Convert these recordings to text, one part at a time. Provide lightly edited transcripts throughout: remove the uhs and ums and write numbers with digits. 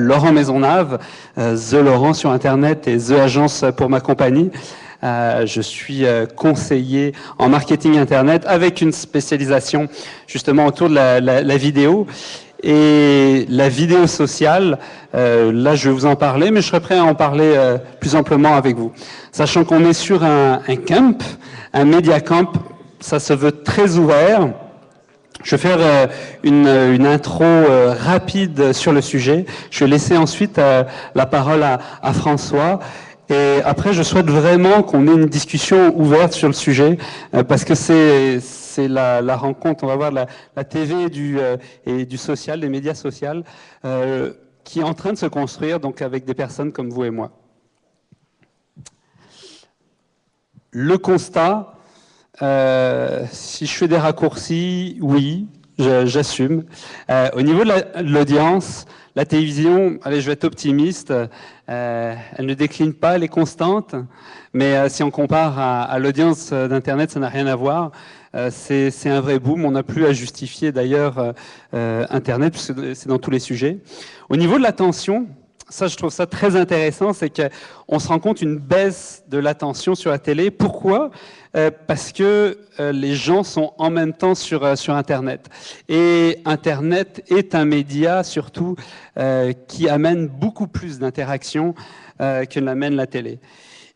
Laurent Maisonnave, The Laurent sur Internet et The Agence pour ma compagnie. Je suis conseiller en marketing Internet avec une spécialisation justement autour de la vidéo. Et la vidéo sociale, là je vais vous en parler, mais je serai prêt à en parler plus amplement avec vous. Sachant qu'on est sur un camp, un media camp, ça se veut très ouvert. Je vais faire une intro rapide sur le sujet. Je vais laisser ensuite la parole à François. Et après, je souhaite vraiment qu'on ait une discussion ouverte sur le sujet, parce que c'est la rencontre, on va voir, la TV et du social, des médias sociaux, qui est en train de se construire, donc avec des personnes comme vous et moi. Le constat, si je fais des raccourcis, oui, j'assume. Au niveau de l'audience, la télévision, allez, je vais être optimiste, elle ne décline pas, elle est constante, mais si on compare à l'audience d'Internet, ça n'a rien à voir. C'est un vrai boom, on n'a plus à justifier d'ailleurs Internet, puisque c'est dans tous les sujets. Au niveau de l'attention, ça je trouve ça très intéressant, c'est qu'on se rend compte une baisse de l'attention sur la télé. Pourquoi ? Parce que les gens sont en même temps sur Internet. Et Internet est un média surtout qui amène beaucoup plus d'interactions que l'amène la télé.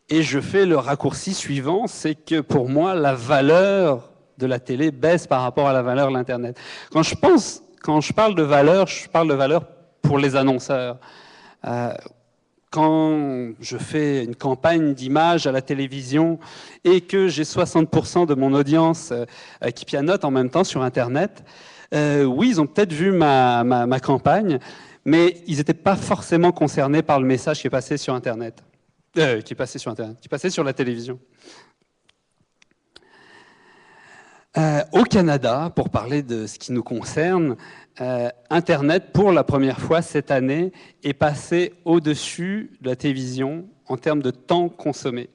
Et je fais le raccourci suivant, c'est que pour moi, la valeur de la télé baisse par rapport à la valeur de l'Internet. Quand je parle de valeur, je parle de valeur pour les annonceurs. Quand je fais une campagne d'image à la télévision et que j'ai 60% de mon audience qui pianote en même temps sur Internet, oui, ils ont peut-être vu ma campagne, mais ils n'étaient pas forcément concernés par le message qui est passé sur Internet. Qui passait sur la télévision. Au Canada, pour parler de ce qui nous concerne, Internet, pour la première fois cette année, est passé au-dessus de la télévision en termes de temps consommé.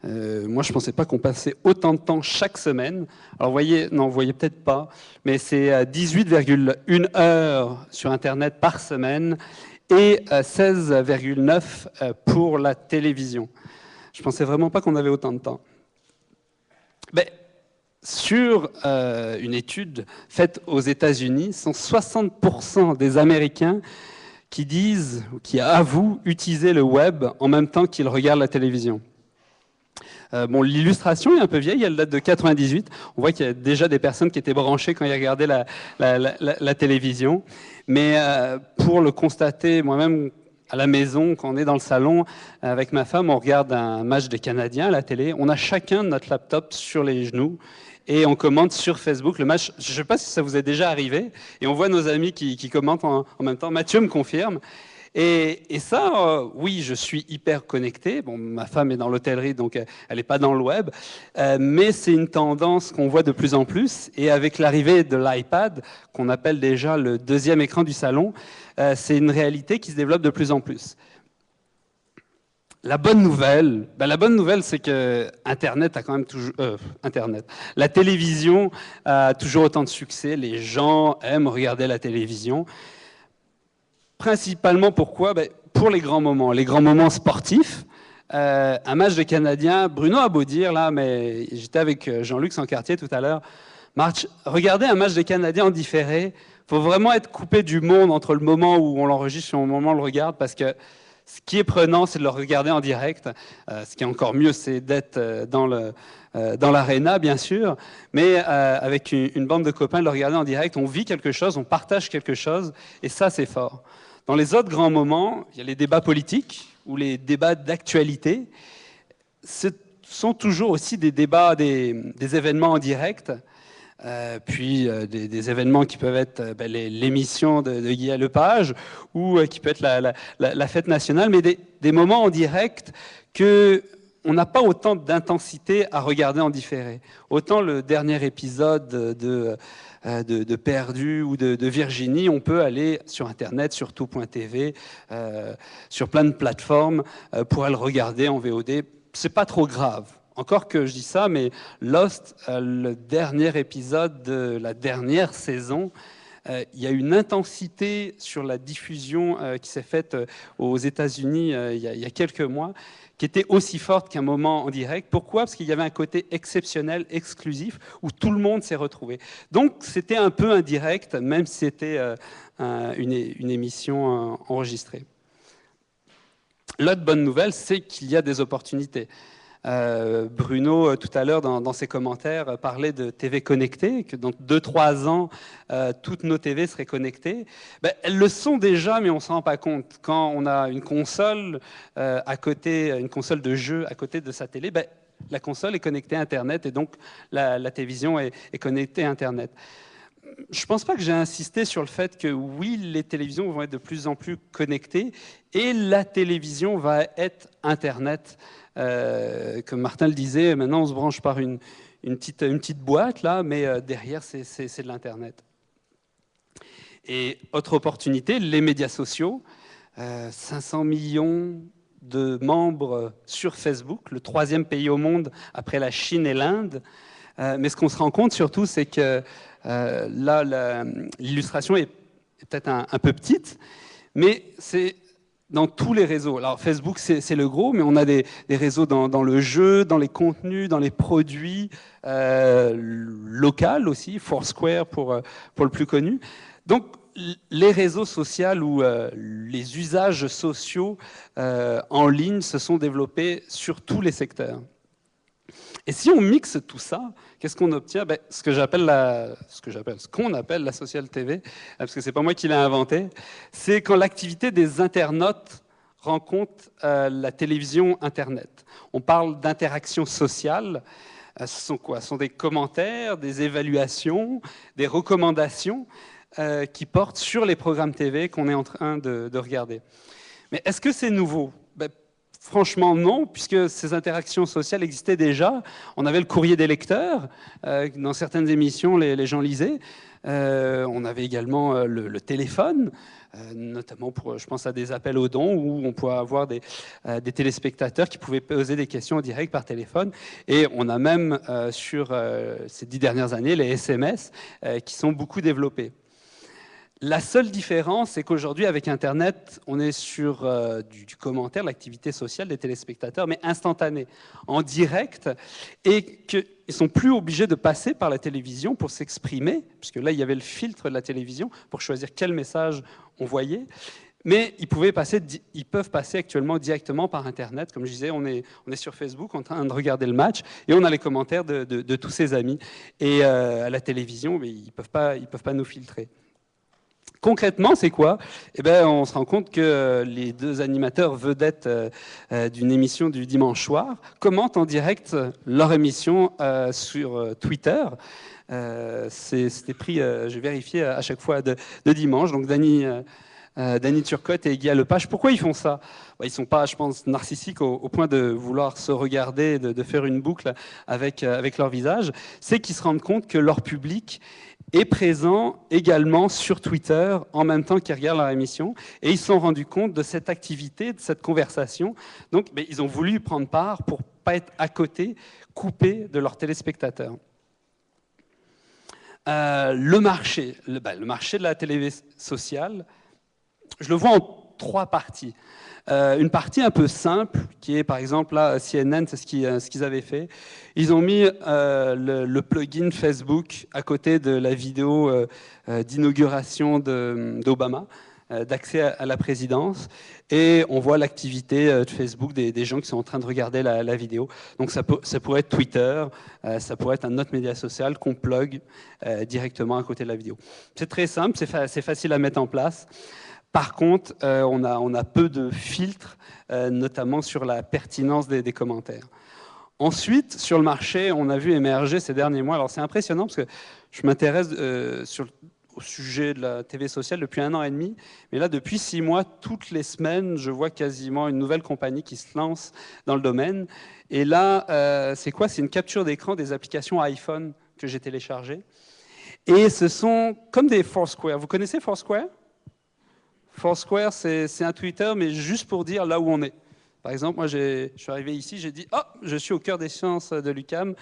Moi, je ne pensais pas qu'on passait autant de temps chaque semaine. Alors, vous voyez peut-être pas, mais c'est 18,1 heures sur Internet par semaine et 16,9 pour la télévision. Je ne pensais vraiment pas qu'on avait autant de temps. Mais sur une étude faite aux États-Unis, ce sont 60% des Américains qui disent, ou qui avouent utiliser le web en même temps qu'ils regardent la télévision. Bon, l'illustration est un peu vieille, elle date de 98. On voit qu'il y a déjà des personnes qui étaient branchées quand ils regardaient la télévision. Mais pour le constater, moi-même, à la maison, quand on est dans le salon, avec ma femme, on regarde un match des Canadiens à la télé. On a chacun notre laptop sur les genoux et on commente sur Facebook le match. Je ne sais pas si ça vous est déjà arrivé. Et on voit nos amis qui commentent en même temps. Mathieu me confirme. Et ça, oui, je suis hyper connecté. Bon, ma femme est dans l'hôtellerie, donc elle n'est pas dans le web. Mais c'est une tendance qu'on voit de plus en plus. Et avec l'arrivée de l'iPad, qu'on appelle déjà le deuxième écran du salon, c'est une réalité qui se développe de plus en plus. La bonne nouvelle, c'est que Internet a quand même toujours... La télévision a toujours autant de succès. Les gens aiment regarder la télévision. Principalement pourquoi ? Pour les grands moments sportifs. Un match de Canadiens, Bruno a beau dire, là, mais j'étais avec Jean-Luc Sancartier tout à l'heure, regardez un match de Canadiens en différé, il faut vraiment être coupé du monde entre le moment où on l'enregistre et le moment où on le regarde, parce que ce qui est prenant, c'est de le regarder en direct. Ce qui est encore mieux, c'est d'être dans l'aréna, bien sûr, mais avec une bande de copains, de le regarder en direct, on vit quelque chose, on partage quelque chose, et ça, c'est fort. Dans les autres grands moments, il y a les débats politiques ou les débats d'actualité. Ce sont toujours aussi des débats, des événements en direct, puis des événements qui peuvent être l'émission de Guy Lepage ou qui peut être la fête nationale, mais des moments en direct qu'on n'a pas autant d'intensité à regarder en différé. Autant le dernier épisode de Perdu ou de Virginie, on peut aller sur Internet, sur tout.tv, sur plein de plateformes pour le regarder en VOD. C'est pas trop grave. Encore que je dis ça, mais Lost, le dernier épisode de la dernière saison, il y a une intensité sur la diffusion qui s'est faite aux États-Unis il y a quelques mois, qui était aussi forte qu'un moment en direct. Pourquoi? Parce qu'il y avait un côté exceptionnel, exclusif, où tout le monde s'est retrouvé. Donc c'était un peu un direct, même si c'était une émission enregistrée. L'autre bonne nouvelle, c'est qu'il y a des opportunités. Bruno, tout à l'heure, dans ses commentaires, parlait de TV connectée, que dans 2-3 ans, toutes nos TV seraient connectées. Ben, elles le sont déjà, mais on ne s'en rend pas compte. Quand on a une console à côté, une console de jeu à côté de sa télé, ben, la console est connectée à Internet et donc la télévision est connectée à Internet. Je ne pense pas que j'ai insisté sur le fait que oui, les télévisions vont être de plus en plus connectées et la télévision va être Internet. Comme Martin le disait, maintenant on se branche par une petite boîte, là, mais derrière c'est de l'Internet. Et autre opportunité, les médias sociaux. 500 millions de membres sur Facebook, le 3e pays au monde après la Chine et l'Inde. Mais ce qu'on se rend compte surtout, c'est que là, l'illustration est peut-être un peu petite, mais c'est dans tous les réseaux. Alors Facebook, c'est le gros, mais on a des réseaux dans le jeu, dans les contenus, dans les produits, local aussi, Foursquare pour le plus connu. Donc, les réseaux sociaux ou les usages sociaux en ligne se sont développés sur tous les secteurs. Et si on mixe tout ça, qu'est-ce qu'on obtient? Ben, ce qu'on appelle la social TV, parce que c'est pas moi qui l'ai inventé, c'est quand l'activité des internautes rencontre la télévision Internet. On parle d'interaction sociale. Ce sont quoi? Ce sont des commentaires, des évaluations, des recommandations qui portent sur les programmes TV qu'on est en train de regarder. Mais est-ce que c'est nouveau? Ben, franchement, non, puisque ces interactions sociales existaient déjà. On avait le courrier des lecteurs. Dans certaines émissions, les gens lisaient. On avait également le téléphone, notamment pour, je pense à des appels aux dons, où on pouvait avoir des téléspectateurs qui pouvaient poser des questions en direct par téléphone. Et on a même, sur ces 10 dernières années, les SMS qui sont beaucoup développés. La seule différence, c'est qu'aujourd'hui, avec Internet, on est sur du commentaire, l'activité sociale des téléspectateurs, mais instantanée, en direct, et qu'ils ne sont plus obligés de passer par la télévision pour s'exprimer, puisque là, il y avait le filtre de la télévision pour choisir quel message on voyait, mais ils peuvent passer actuellement directement par Internet. Comme je disais, on est sur Facebook en train de regarder le match, et on a les commentaires de tous ses amis. Et à la télévision, mais ils peuvent pas nous filtrer. Concrètement, c'est quoi? Eh bien, on se rend compte que les 2 animateurs vedettes d'une émission du dimanche soir commentent en direct leur émission sur Twitter. C'était pris, je vérifie à chaque fois de dimanche. Donc, Dany Turcotte et Guy Lepage. Pourquoi ils font ça? Ils ne sont pas, je pense, narcissiques au point de vouloir se regarder, de faire une boucle avec leur visage. C'est qu'ils se rendent compte que leur public est présent également sur Twitter en même temps qu'ils regardent leur émission. Et ils se sont rendus compte de cette activité, de cette conversation. Donc, ils ont voulu y prendre part pour ne pas être à côté, coupés de leurs téléspectateurs. Le marché de la télé sociale, je le vois en 3 parties. Une partie un peu simple, qui est par exemple là, CNN, c'est ce qu'ils avaient fait. Ils ont mis le plugin Facebook à côté de la vidéo d'inauguration d'Obama, d'accès à la présidence, et on voit l'activité de Facebook des gens qui sont en train de regarder la vidéo. Donc ça pourrait être Twitter, ça pourrait être un autre média social qu'on plug directement à côté de la vidéo. C'est très simple, c'est facile à mettre en place. Par contre, on a peu de filtres, notamment sur la pertinence des commentaires. Ensuite, sur le marché, on a vu émerger ces derniers mois. Alors c'est impressionnant parce que je m'intéresse au sujet de la TV sociale depuis 1 an et demi. Mais là, depuis 6 mois, toutes les semaines, je vois quasiment une nouvelle compagnie qui se lance dans le domaine. Et là, c'est quoi? C'est une capture d'écran des applications iPhone que j'ai téléchargées. Et ce sont comme des Foursquare. Vous connaissez Foursquare? Foursquare, c'est un Twitter, mais juste pour dire là où on est. Par exemple, moi, je suis arrivé ici, j'ai dit « Oh, je suis au cœur des sciences de l'UQAM,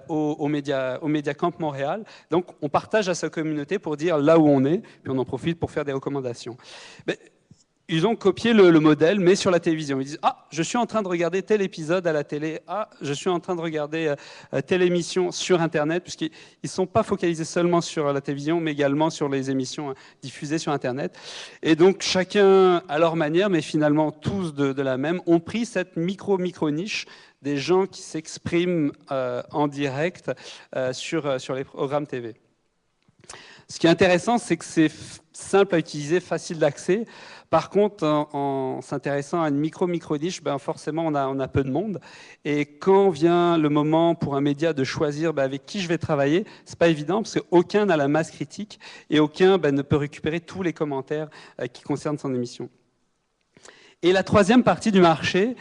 au Mediacamp Montréal. » Donc, on partage à sa communauté pour dire là où on est, puis on en profite pour faire des recommandations. Mais, ils ont copié le modèle, mais sur la télévision. Ils disent « Ah, je suis en train de regarder tel épisode à la télé. Ah, je suis en train de regarder telle émission sur Internet. » Puisqu'ils ne sont pas focalisés seulement sur la télévision, mais également sur les émissions diffusées sur Internet. Et donc, chacun à leur manière, mais finalement tous de la même, ont pris cette micro-niche des gens qui s'expriment en direct sur les programmes TV. Ce qui est intéressant, c'est que c'est simple à utiliser, facile d'accès. Par contre, en s'intéressant à une micro-niche, ben forcément, on a peu de monde. Et quand vient le moment pour un média de choisir avec qui je vais travailler, c'est pas évident parce qu'aucun n'a la masse critique et aucun ne peut récupérer tous les commentaires qui concernent son émission. Et la troisième partie du marché,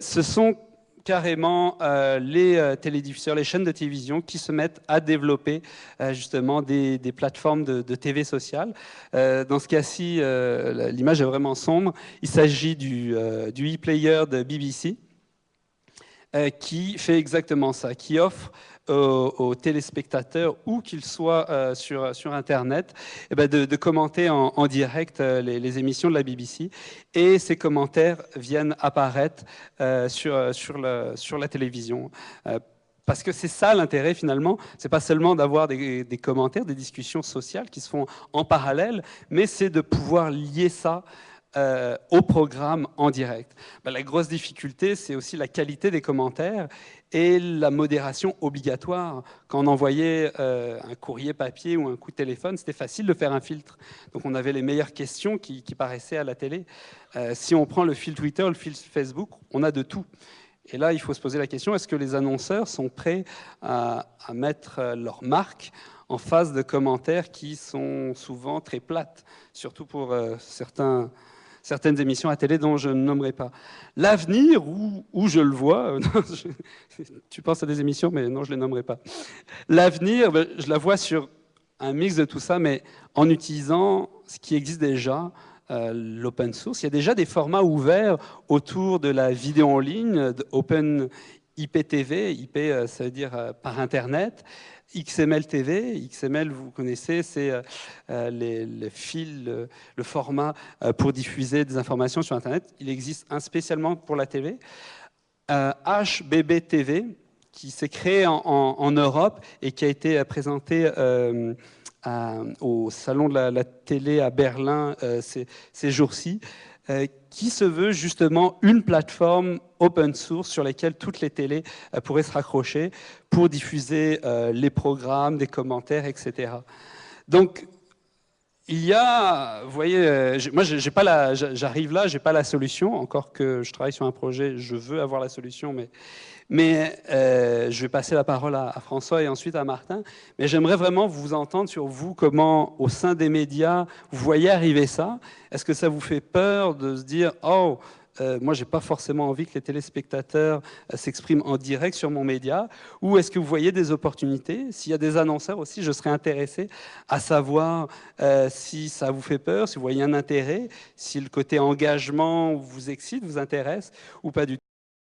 ce sont carrément les télédiffuseurs, les chaînes de télévision qui se mettent à développer justement des plateformes de TV sociale. Dans ce cas-ci, l'image est vraiment sombre. Il s'agit du e-player de BBC qui fait exactement ça, qui offre aux téléspectateurs, où qu'ils soient sur Internet, de commenter en direct les émissions de la BBC. Et ces commentaires viennent apparaître sur la télévision. Parce que c'est ça l'intérêt finalement, c'est pas seulement d'avoir des commentaires, des discussions sociales qui se font en parallèle, mais c'est de pouvoir lier ça au programme en direct. La grosse difficulté, c'est aussi la qualité des commentaires et la modération obligatoire. Quand on envoyait un courrier papier ou un coup de téléphone, c'était facile de faire un filtre. Donc on avait les meilleures questions qui paraissaient à la télé. Si on prend le fil Twitter, le fil Facebook, on a de tout. Et là, il faut se poser la question, est-ce que les annonceurs sont prêts à mettre leur marque en face de commentaires qui sont souvent très plates, surtout pour certaines émissions à télé dont je ne nommerai pas. L'avenir, où je le vois, tu penses à des émissions, mais non, je ne les nommerai pas. L'avenir, je la vois sur un mix de tout ça, mais en utilisant ce qui existe déjà, l'open source. Il y a déjà des formats ouverts autour de la vidéo en ligne, Open IPTV, IP ça veut dire par Internet, XML TV, XML vous connaissez, c'est les fils, le format pour diffuser des informations sur Internet. Il existe un spécialement pour la TV. HBB-TV, qui s'est créé en Europe et qui a été présenté au Salon de la télé à Berlin ces jours-ci, qui se veut justement une plateforme open source sur laquelle toutes les télés pourraient se raccrocher pour diffuser les programmes, des commentaires, etc. Donc, il y a, vous voyez, moi j'arrive là, j'ai pas la solution, encore que je travaille sur un projet, je veux avoir la solution, mais je vais passer la parole à François et ensuite à Martin. Mais j'aimerais vraiment vous entendre sur vous, comment, au sein des médias, vous voyez arriver ça. Est-ce que ça vous fait peur de se dire « Oh, moi, je n'ai pas forcément envie que les téléspectateurs s'expriment en direct sur mon média » ou est-ce que vous voyez des opportunités? S'il y a des annonceurs aussi, je serais intéressé à savoir si ça vous fait peur, si vous voyez un intérêt, si le côté engagement vous excite, vous intéresse ou pas du tout.